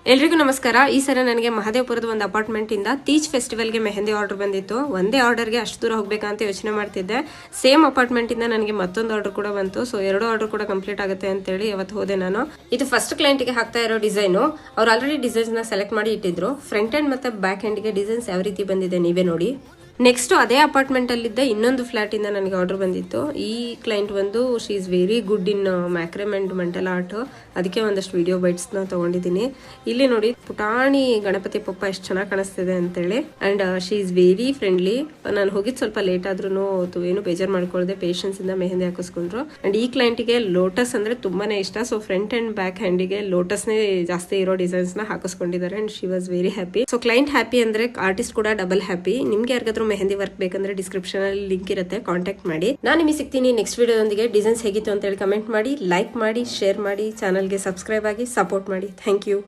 ಎಲ್ರಿಗೂ ನಮಸ್ಕಾರ. ಈ ಸಲ ನನಗೆ ಮಹದೇವಪುರದ ಒಂದು ಅಪಾರ್ಟ್ಮೆಂಟ್ ಇಂದ ತೀಜ್ ಫೆಸ್ಟಿವಲ್ಗೆ ಮೆಹಂದಿ ಆರ್ಡರ್ ಬಂದಿತ್ತು. ಒಂದೇ ಆರ್ಡರ್ಗೆ ಅಷ್ಟು ದೂರ ಹೋಗ್ಬೇಕಂತ ಯೋಚನೆ ಮಾಡ್ತಿದ್ದೆ. ಸೇಮ್ ಅಪಾರ್ಟ್ಮೆಂಟ್ ಇಂದ ನನಗೆ ಮತ್ತೊಂದು ಆರ್ಡರ್ ಕೂಡ ಬಂತು. ಸೊ 2 ಆರ್ಡರ್ ಕೂಡ ಕಂಪ್ಲೀಟ್ ಆಗುತ್ತೆ ಅಂತೇಳಿ ಅವತ್ತು ಹೋದೆ ನಾನು. ಇದು ಫಸ್ಟ್ ಕ್ಲೈಂಟ್ಗೆ ಹಾಕ್ತಾ ಇರೋ ಡಿಸೈನು. ಅವ್ರು ಆಲ್ರೆಡಿ ಡಿಸೈನ್ಸ್ ನ ಸೆಲೆಕ್ಟ್ ಮಾಡಿ ಇಟ್ಟಿದ್ರು. ಫ್ರಂಟ್ ಎಂಡ್ ಮತ್ತೆ ಬ್ಯಾಕ್ ಎಂಡ್ಗೆ ಡಿಸೈನ್ಸ್ ಯಾವ ರೀತಿ ಬಂದಿದೆ ನೀವೇ ನೋಡಿ. ನೆಕ್ಸ್ಟ್ ಅದೇ ಅಪಾರ್ಟ್ಮೆಂಟ್ ಅಲ್ಲಿದ್ದ ಇನ್ನೊಂದು ಫ್ಲಾಟ್ ಇಂದ ನನಗೆ ಆರ್ಡರ್ ಬಂದಿತ್ತು. ಈ ಕ್ಲೈಂಟ್ ಬಂದು she is very good in macrame and mental art. ಅದಕ್ಕೆ ಒಂದಷ್ಟು ವಿಡಿಯೋ ಬೈಟ್ಸ್ ನ ತಗೊಂಡಿದ್ದೀನಿ. ಇಲ್ಲಿ ನೋಡಿ ಪುಟಾಣಿ ಗಣಪತಿ ಪಪ್ಪ ಎಷ್ಟು ಚೆನ್ನಾಗಿ ಕಾಣಿಸ್ತಿದೆ ಅಂತೇಳಿ. And she is very friendly. ನಾನು ಹೋಗಿದ್ ಸ್ವಲ್ಪ ಲೇಟ್ ಆದ್ರೂ ಏನು ಬೇಜಾರ್ ಮಾಡ್ಕೊಳ್ಳದೆ ಪೇಷನ್ಸ್ ಇಂದ ಮೆಹಂದಿ ಹಾಕಿಸ್ಕೊಂಡ್ರು. ಅಂಡ್ ಈ ಕ್ಲೈಂಟ್ಗೆ ಲೋಟಸ್ ಅಂದ್ರೆ ತುಂಬಾನೇ ಇಷ್ಟ. ಸೊ ಫ್ರಂಟ್ ಅಂಡ್ ಬ್ಯಾಕ್ ಹ್ಯಾಂಡಿಗೆ ಲೋಟಸ್ನೇ ಜಾಸ್ತಿ ಇರೋ ಡಿಸೈನ್ಸ್ ನ ಹಾಕಿಸ್ಕೊಂಡಿದ್ದಾರೆ. And she was very happy. So client happy ಅಂದ್ರೆ ಆರ್ಟಿಸ್ಟ್ ಕೂಡ ಡಬಲ್ ಹ್ಯಾಪಿ. ನಿಮ್ಗೆ ಯಾರಿಗಾದ್ರೂ ಮೆಹಂದಿ ವರ್ಕ್ ಬೇಕಂದ್ರೆ ಡಿಸ್ಕ್ರಿಪ್ಷನ್ ಅಲ್ಲಿ ಲಿಂಕ್ ಇರುತ್ತೆ, ಕಾಂಟ್ಯಾಕ್ಟ್ ಮಾಡಿ. ನಾನು ನಿಮಗೆ ಸಿಗ್ತೀನಿ ನೆಕ್ಸ್ಟ್ ವಿಡಿಯೋದೊಂದಿಗೆ. ಡಿಸೈನ್ಸ್ ಹೇಗಿತ್ತು ಅಂತ ಹೇಳಿ ಕಮೆಂಟ್ ಮಾಡಿ, ಲೈಕ್ ಮಾಡಿ, ಶೇರ್ ಮಾಡಿ, ಚಾನಲ್ಗೆ ಸಬ್ಸ್ಕ್ರೈಬ್ ಆಗಿ ಸಪೋರ್ಟ್ ಮಾಡಿ. Thank you.